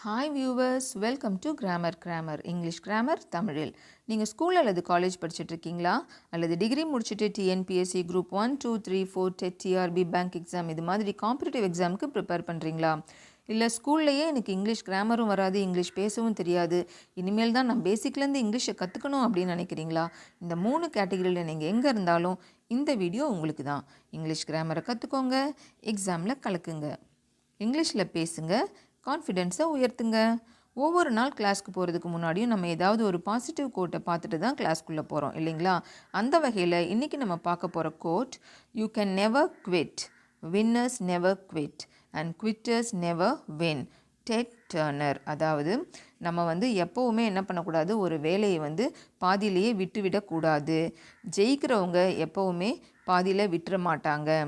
Hi viewers, welcome to grammar English grammar தமிழில். நீங்கள் school அல்லது காலேஜ் படிச்சுட்டு இருக்கீங்களா? அல்லது டிகிரி முடிச்சுட்டு TNPSC group 1, 2, 3, 4 TET, TRB, bank exam இது மாதிரி காம்படிட்டிவ் எக்ஸாமுக்கு ப்ரிப்பேர் பண்ணுறீங்களா? இல்லை ஸ்கூல்லையே எனக்கு இங்கிலீஷ் கிராமரும் வராது, இங்கிலீஷ் பேசவும் தெரியாது, இனிமேல் தான் நான் பேசிக்லேருந்து இங்கிலீஷை கற்றுக்கணும் அப்படின்னு நினைக்கிறீங்களா? இந்த 3 கேட்டகரியில் நீங்கள் எங்கே இருந்தாலும் இந்த வீடியோ உங்களுக்கு தான். இங்கிலீஷ் கிராமரை கற்றுக்கோங்க, எக்ஸாமில் கலக்குங்க, இங்கிலீஷில் பேசுங்க, கான்ஃபிடென்ஸை உயர்த்துங்க. ஒவ்வொரு நாள் கிளாஸ்க்கு போகிறதுக்கு முன்னாடியும் நம்ம ஏதாவது ஒரு பாசிட்டிவ் கோட்டை பார்த்துட்டு தான் கிளாஸ்க்குள்ளே போகிறோம் இல்லைங்களா? அந்த வகையில் இன்றைக்கி நம்ம பார்க்க போகிற quote, you can never quit, winners never quit and quitters never win. Ted Turner. அதாவது நம்ம எப்போவுமே என்ன பண்ணக்கூடாது, ஒரு வேலையை பாதியிலேயே விட்டுவிடக்கூடாது. ஜெயிக்கிறவங்க எப்போவுமே பாதியில் விட்டுற மாட்டாங்க.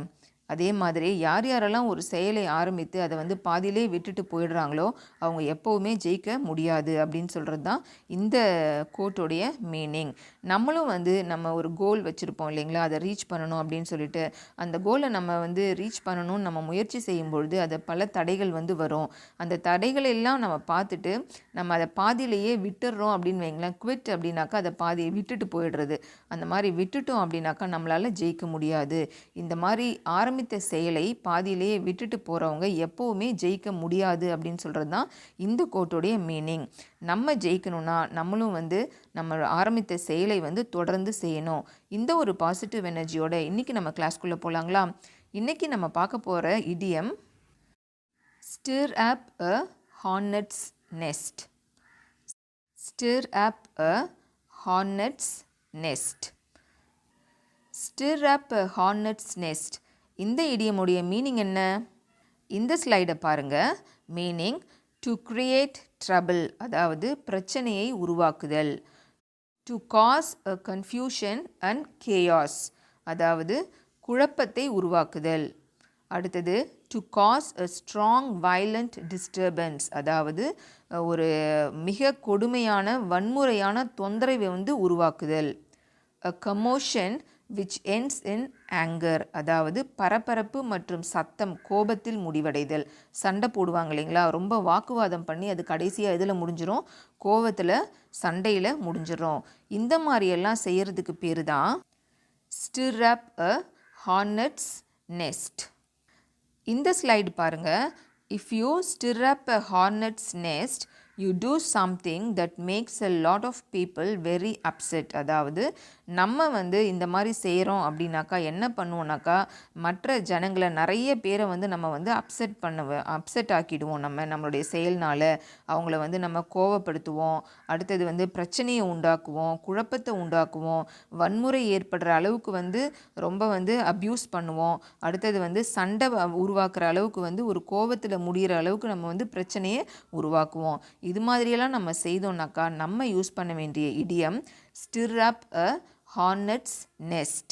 அதே மாதிரி யாரெல்லாம் ஒரு செயலை ஆரம்பித்து அதை பாதியிலே விட்டுட்டு போயிடுறாங்களோ அவங்க எப்போவுமே ஜெயிக்க முடியாது அப்படின்னு சொல்கிறது தான் இந்த கோட்டோடைய மீனிங். நம்மளும் நம்ம ஒரு கோல் வச்சுருப்போம் இல்லைங்களா, அதை ரீச் பண்ணணும் அப்படின்னு சொல்லிட்டு. அந்த கோலை நம்ம ரீச் பண்ணணும்னு நம்ம முயற்சி செய்யும்பொழுது அதை பல தடைகள் வரும். அந்த தடைகள் எல்லாம் நம்ம பார்த்துட்டு நம்ம அதை பாதியிலேயே விட்டுடுறோம் அப்படின்னு வைங்களேன். குவிட் அப்படின்னாக்கா அதை பாதியை விட்டுட்டு போயிடுறது. அந்த மாதிரி விட்டுட்டோம் அப்படின்னாக்கா நம்மளால் ஜெயிக்க முடியாது. இந்த மாதிரி ஆரம்பித்த செயலை பாதியிலேயே விட்டுட்டு போகிறவங்க எப்போவுமே ஜெயிக்க முடியாது அப்படின்னு சொல்கிறது தான் இந்த கோட்டோடைய மீனிங். நம்ம ஜெயிக்கணும்னா நம்மளும் நம்ம ஆரம்பித்த செயலை தொடர்ந்து செய்யணும். இந்த ஒரு பாசிட்டிவ் எனர்ஜியோட இன்றைக்கி நம்ம கிளாஸ்க்குள்ளே போகலாங்களா? இன்றைக்கி நம்ம பார்க்க போகிற இடியம், stir up a hornet's nest. Stir up a hornet's nest. Stir up a hornet's nest. இந்த இடியமுடைய மீனிங் என்ன? இந்த ஸ்லைடை பாருங்கள். மீனிங், டு கிரியேட் ட்ரபிள், அதாவது பிரச்சனையை உருவாக்குதல். To cause a confusion and chaos, அதாவது குழப்பத்தை உருவாக்குதல். அடுத்தது, to cause a strong violent disturbance, அதாவது ஒரு மிக கொடுமையான வன்முறையான தொந்தரவை உருவாக்குதல். A commotion which ends in anger, அதாவது பரபரப்பு மற்றும் சத்தம், கோபத்தில் முடிவடைதல். சண்டை போடுவாங்க இல்லைங்களா, ரொம்ப வாக்குவாதம் பண்ணி அது கடைசியாக இதில் முடிஞ்சிடும், கோபத்தில் சண்டையில் முடிஞ்சிடும். இந்த மாதிரியெல்லாம் செய்கிறதுக்கு பேர் தான் stir up a hornet's nest. இந்த ஸ்லைடு பாருங்கள். If you stir up a hornet's nest, you do something that makes a lot of people very upset. அதாவது நம்ம இந்த மாதிரி செய்கிறோம் அப்படின்னாக்கா என்ன பண்ணுவோம்னாக்கா, மற்ற ஜனங்களை நிறைய பேரை நம்ம அப்செட் ஆக்கிடுவோம். நம்மளுடைய செயல்னால் அவங்கள நம்ம கோவப்படுத்துவோம். அடுத்தது பிரச்சனையை உண்டாக்குவோம், குழப்பத்தை உண்டாக்குவோம், வன்முறை ஏற்படுற அளவுக்கு ரொம்ப அப்யூஸ் பண்ணுவோம். அடுத்தது சண்டை உருவாக்குற அளவுக்கு ஒரு கோவத்தில் முடிகிற அளவுக்கு நம்ம பிரச்சனையை உருவாக்குவோம். இது மாதிரியெல்லாம் நம்ம செய்தோம்னாக்கா நம்ம யூஸ் பண்ண வேண்டிய idiom stir up a hornet's nest.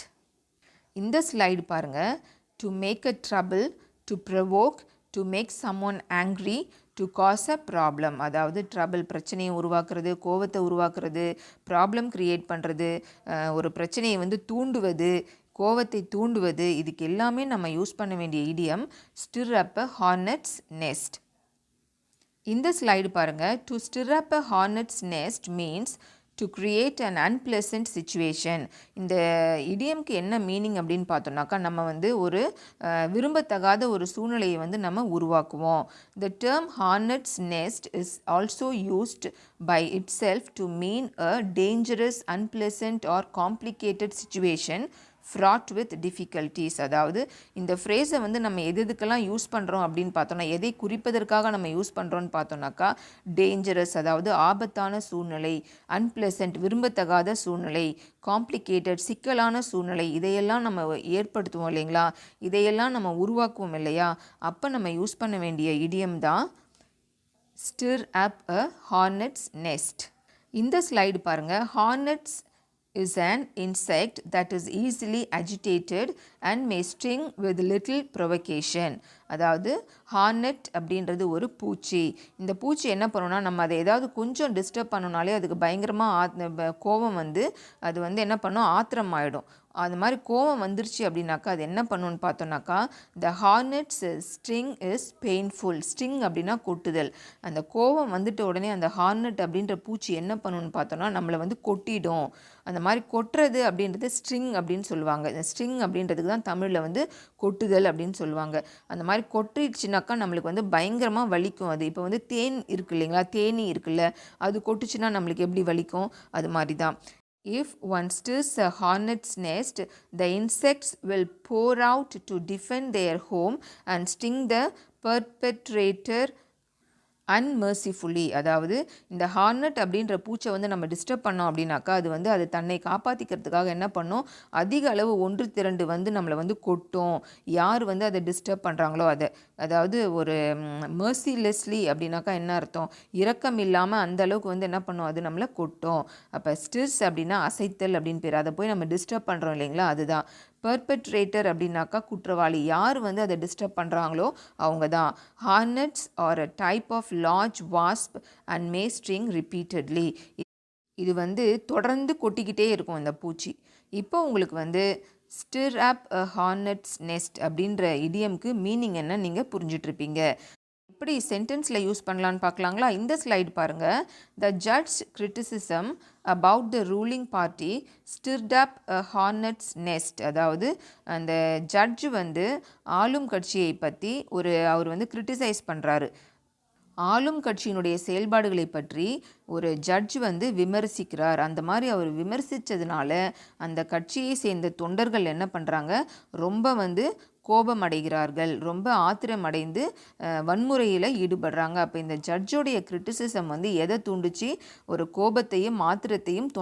இந்த ஸ்லைடு பாருங்கள். To make a trouble, to provoke, to make someone angry, to cause a problem. அதாவது ட்ரபிள், பிரச்சனையை உருவாக்குறது, கோவத்தை உருவாக்குறது, ப்ராப்ளம் க்ரியேட் பண்ணுறது, ஒரு பிரச்சனையை தூண்டுவது, கோவத்தை தூண்டுவது, இதுக்கு எல்லாமே நம்ம யூஸ் பண்ண வேண்டிய idiom stir up a hornet's nest. இந்த ஸ்லைடு பாருங்கள். To stir up a hornet's nest means to create an unpleasant situation. இந்த இடியம்க்கு என்ன மீனிங் அப்படின்னு பார்த்தோம்னாக்கா, நம்ம ஒரு விரும்பத்தகாத ஒரு சூழ்நிலையை நம்ம உருவாக்குவோம். The term hornet's nest is also used by itself to mean a dangerous, unpleasant or complicated situation fraught with difficulties. அதாவது இந்த ஃப்ரேஸை நம்ம எதுக்கெல்லாம் யூஸ் பண்ணுறோம் அப்படின்னு பார்த்தோன்னா, எதை குறிப்பதற்காக நம்ம யூஸ் பண்ணுறோன்னு பார்த்தோன்னாக்கா, டேஞ்சரஸ், அதாவது ஆபத்தான சூழ்நிலை, அன்பிளசன்ட், விரும்பத்தகாத சூழ்நிலை, காம்ப்ளிகேட்டட், சிக்கலான சூழ்நிலை, இதையெல்லாம் நம்ம ஏற்படுத்துவோம் இல்லைங்களா, இதையெல்லாம் நம்ம உருவாக்குவோம் இல்லையா, அப்போ நம்ம யூஸ் பண்ண வேண்டிய இடியம் தான் stir up a hornet's nest. இந்த ஸ்லைடு பாருங்கள். Hornets is an insect that is easily agitated and may sting with little provocation. அதாவது ஹார்னெட் அப்படின்றது ஒரு பூச்சி. இந்த பூச்சி என்ன பண்ணுன்னா, நம்ம அதை ஏதாவது கொஞ்சம் டிஸ்டர்ப் பண்ணோனாலே அதுக்கு பயங்கரமாக கோபம் அது என்ன பண்ணும், ஆத்திரம் ஆகிடும். அது மாதிரி கோவம் வந்துருச்சு அப்படின்னாக்கா அது என்ன பண்ணுன்னு பார்த்தோன்னாக்கா the hornet's sting is painful. Sting அப்படின்னா கொட்டுதல். அந்த கோவம் வந்துட்ட உடனே அந்த ஹார்னட் அப்படின்ற பூச்சி என்ன பண்ணணும்னு பார்த்தோன்னா நம்மளை வந்து கொட்டிடும். அந்த மாதிரி கொட்டுறது அப்படின்றது ஸ்ட்ரிங் அப்படின்னு சொல்லுவாங்க. இந்த ஸ்ட்ரிங் அப்படின்றதுக்கு தான் தமிழில் வந்து கொட்டுதல் அப்படின்னு சொல்லுவாங்க. அந்த மாதிரி கொட்டிடுச்சுனாக்கா நம்மளுக்கு வந்து பயங்கரமாக வலிக்கும். அது இப்போ வந்து தேன் இருக்கு இல்லைங்களா, தேனி இருக்குல்ல, அது கொட்டுச்சுன்னா நம்மளுக்கு எப்படி வலிக்கும், அது மாதிரி தான். If one stirs a hornet's nest, the insects will pour out to defend their home and sting the perpetrator அன்மர்சிஃபுல்லி. அதாவது இந்த ஹார்னட் அப்படின்ற பூச்சை வந்து நம்ம டிஸ்டர்ப் பண்ணோம் அப்படின்னாக்கா அது வந்து அது தன்னை காப்பாற்றிக்கிறதுக்காக என்ன பண்ணும், அதிக அளவு ஒன்று திரண்டு வந்து நம்மளை வந்து கொட்டும். யார் வந்து அதை டிஸ்டர்ப் பண்ணுறாங்களோ அதை, அதாவது ஒரு மர்சிலெஸ்லி அப்படின்னாக்கா என்ன அர்த்தம், இரக்கம் இல்லாமல் அந்த அளவுக்கு வந்து என்ன பண்ணும், அது நம்மளை கொட்டும். அப்போ ஸ்டிர்ஸ் அப்படின்னா அசைத்தல் அப்படின்னு பேர். அதை போய் நம்ம டிஸ்டர்ப் பண்ணுறோம் இல்லைங்களா, அதுதான். பெர்பெட்ரேட்டர் அப்படின்னாக்கா குற்றவாளி. யார் வந்து அதை டிஸ்டர்ப் பண்ணுறாங்களோ அவங்க தான். Hornets are a type of large wasp and may sting repeatedly. இது வந்து தொடர்ந்து கொட்டிக்கிட்டே இருக்கும் இந்த பூச்சி. இப்போ உங்களுக்கு வந்து stir up a hornet's next அப்படின்ற இடியம்க்கு மீனிங் என்ன நீங்கள் புரிஞ்சிட்ருப்பீங்க. எப்படி சென்டென்ஸில் யூஸ் பண்ணலான்னு பார்க்கலாங்களா. இந்த ஸ்லைடு பாருங்கள். The judge criticism about the ruling party stirred up a hornet's nest. அதாவது அந்த ஜட்ஜ் வந்து ஆளும் கட்சியை பற்றி அவர் வந்து கிரிட்டிசைஸ் பண்ணுறாரு. ஆளும் கட்சியினுடைய செயல்பாடுகளை பற்றி ஒரு ஜட்ஜ் வந்து விமர்சிக்கிறார். அந்த மாதிரி அவர் விமர்சித்ததுனால அந்த கட்சியை சேர்ந்த தொண்டர்கள் என்ன பண்ணுறாங்க, ரொம்ப வந்து கோபம் அடைகிறார்கள், ரொம்ப ஆத்திரம் அடைந்து வன்முறையில் ஈடுபடுறாங்க. அப்போ இந்த ஜட்ஜோடைய கிரிட்டிசிசம் வந்து எதை தூண்டுச்சு, ஒரு கோபத்தையும் ஆத்திரத்தையும்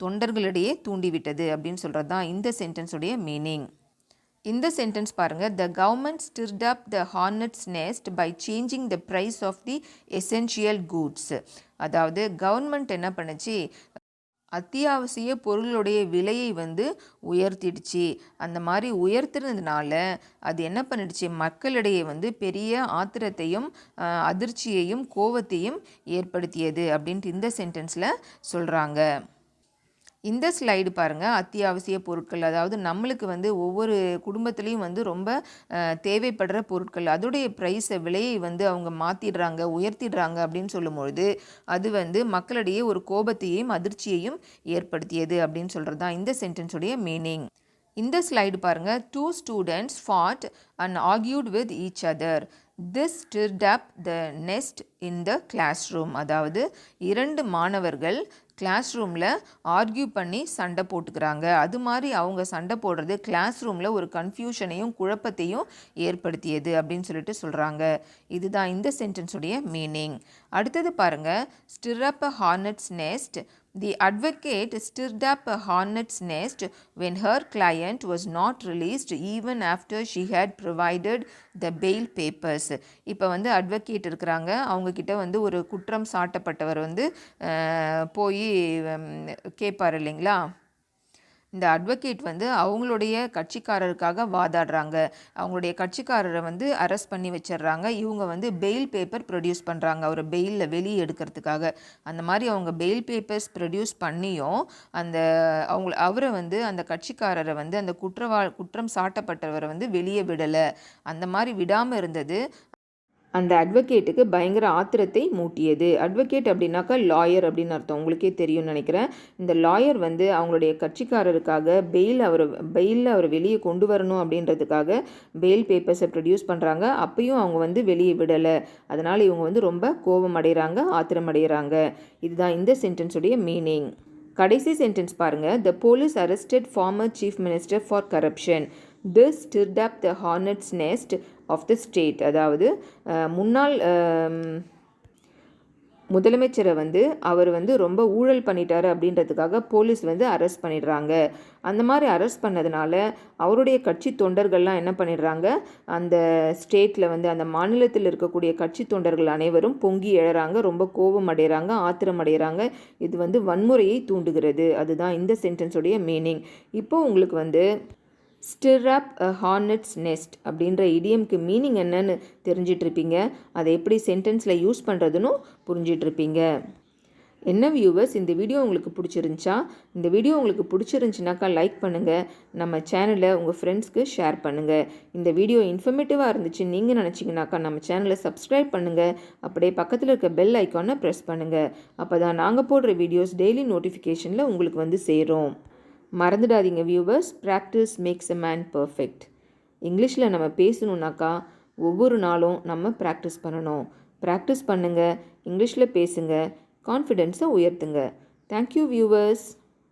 தொண்டர்களிடையே தூண்டிவிட்டது அப்படின்னு சொல்கிறது தான் இந்த சென்டென்ஸுடைய மீனிங். இந்த சென்டென்ஸ் பாருங்கள். The government stirred up the hornet's nest by changing the price of the essential goods. அதாவது கவர்மெண்ட் என்ன பண்ணுச்சு, அத்தியாவசிய பொருளுடைய விலையை வந்து உயர்த்திடுச்சு. அந்த மாதிரி உயர்த்தினதுனால அது என்ன பண்ணிடுச்சு, மக்களிடையே வந்து பெரிய ஆத்திரத்தையும் அதிர்ச்சியையும் கோவத்தையும் ஏற்படுத்தியது அப்படின்ட்டு இந்த சென்டென்ஸில் சொல்கிறாங்க. இந்த ஸ்லைடு பாருங்கள். அத்தியாவசிய பொருட்கள், அதாவது நம்மளுக்கு வந்து ஒவ்வொரு குடும்பத்துலேயும் வந்து ரொம்ப தேவைப்படுற பொருட்கள், அதோடைய ப்ரைஸை விலையை வந்து அவங்க மாற்றிடுறாங்க, உயர்த்திடுறாங்க அப்படின்னு சொல்லும்பொழுது அது வந்து மக்களிடையே ஒரு கோபத்தையும் அதிர்ச்சியையும் ஏற்படுத்தியது அப்படின்னு சொல்கிறது தான் இந்த சென்டென்ஸுடைய மீனிங். இந்த ஸ்லைடு பாருங்கள். 2 students fought and argued with each other. This stirred up the nest in the classroom. அதாவது 2 மாணவர்கள் கிளாஸ் ரூமில் ஆர்கியூ பண்ணி சண்டை போட்டுக்கிறாங்க. அது மாதிரி அவங்க சண்டை போடுறது கிளாஸ் ரூமில் ஒரு கன்ஃபியூஷனையும் குழப்பத்தையும் ஏற்படுத்தியது அப்படின்னு சொல்லிட்டு சொல்கிறாங்க. இதுதான் இந்த சென்டென்ஸுடைய மீனிங். அடுத்தது பாருங்கள். Stir up a hornet's nest. The advocate stirred up a hornet's nest when her client was not released even after she had provided the bail papers. இப்போ வந்து அட்வொகேட் இருக்கிறாங்க, அவங்கக்கிட்ட வந்து ஒரு குற்றம் சாட்டப்பட்டவர் வந்து போய் கேட்பார் இல்லைங்களா. இந்த அட்வொகேட் வந்து அவங்களுடைய கட்சிக்காரருக்காக வாதாடுறாங்க. அவங்களுடைய கட்சிக்காரரை வந்து அரெஸ்ட் பண்ணி வச்சிடுறாங்க. இவங்க வந்து பெயில் பேப்பர் ப்ரொடியூஸ் பண்ணுறாங்க அவரை பெயிலில் வெளியே எடுக்கிறதுக்காக. அந்த மாதிரி அவங்க பெயில் பேப்பர்ஸ் ப்ரொடியூஸ் பண்ணியும் அவரை வந்து அந்த கட்சிக்காரரை வந்து அந்த குற்றம் சாட்டப்பட்டவரை வந்து வெளியே விடலை. அந்த மாதிரி விடாமல் இருந்தது அந்த அட்வொகேட்டுக்கு பயங்கர ஆத்திரத்தை மூட்டியது. அட்வொகேட் அப்படின்னாக்கா லாயர் அப்படின்னு அர்த்தம், உங்களுக்கே தெரியும்னு நினைக்கிறேன். இந்த லாயர் வந்து அவங்களுடைய கட்சிக்காரருக்காக பெயிலில் அவரை வெளியே கொண்டு வரணும் அப்படின்றதுக்காக பெயில் பேப்பர்ஸை ப்ரொடியூஸ் பண்ணுறாங்க. அப்பயும் அவங்க வந்து வெளியே விடலை. அதனால் இவங்க வந்து ரொம்ப கோபம் அடைகிறாங்க, ஆத்திரம் அடைகிறாங்க. இதுதான் இந்த சென்டென்ஸுடைய மீனிங். கடைசி சென்டென்ஸ் பாருங்கள். The police arrested farmer chief minister for corruption. This stirred up the hornet's nest of the state. அதாவது முன்னாள் முதலமைச்சரை வந்து அவர் வந்து ரொம்ப ஊழல் பண்ணிட்டாரு அப்படின்றதுக்காக போலீஸ் வந்து அரெஸ்ட் பண்ணிடுறாங்க. அந்த மாதிரி அரெஸ்ட் பண்ணதுனால அவருடைய கட்சி தொண்டர்கள்லாம் என்ன பண்ணிடுறாங்க, அந்த ஸ்டேட்டில் வந்து அந்த மாநிலத்தில் இருக்கக்கூடிய கட்சி தொண்டர்கள் அனைவரும் பொங்கி எழறாங்க, ரொம்ப கோபம் அடைகிறாங்க, ஆத்திரம் அடைகிறாங்க. இது வந்து வன்முறையை தூண்டுகிறது. அதுதான் இந்த சென்டென்ஸுடைய மீனிங். இப்போது உங்களுக்கு வந்து stir up a hornet's next அப்படின்ற இடியம்க்கு மீனிங் என்னன்னு தெரிஞ்சிட்ருப்பீங்க. அதை எப்படி சென்டென்ஸில் யூஸ் பண்ணுறதுன்னு புரிஞ்சிட்ருப்பீங்க. என்ன வியூவர்ஸ், இந்த வீடியோ உங்களுக்கு பிடிச்சிருந்துச்சா? இந்த வீடியோ உங்களுக்கு பிடிச்சிருந்துச்சுனாக்கா லைக் பண்ணுங்கள், நம்ம சேனலை உங்கள் ஃப்ரெண்ட்ஸ்க்கு ஷேர் பண்ணுங்கள். இந்த வீடியோ இன்ஃபர்மேட்டிவாக இருந்துச்சு நீங்கள் நினச்சிங்கனாக்கா நம்ம சேனலை சப்ஸ்கிரைப் பண்ணுங்கள். அப்படியே பக்கத்தில் இருக்க பெல் ஐக்கானை ப்ரெஸ் பண்ணுங்கள். அப்போ தான் நாங்கள் போடுற வீடியோஸ் டெய்லி நோட்டிஃபிகேஷனில் உங்களுக்கு வந்து சேரும். மறந்துடாதீங்க viewers, practice makes a man perfect. இங்கிலீஷில் நம்ம பேசணுன்னாக்கா ஒவ்வொரு நாளும் நம்ம ப்ராக்டிஸ் பண்ணணும். ப்ராக்டிஸ் பண்ணுங்கள், இங்கிலீஷில் பேசுங்க, கான்ஃபிடென்ஸை உயர்த்துங்க. Thank you viewers.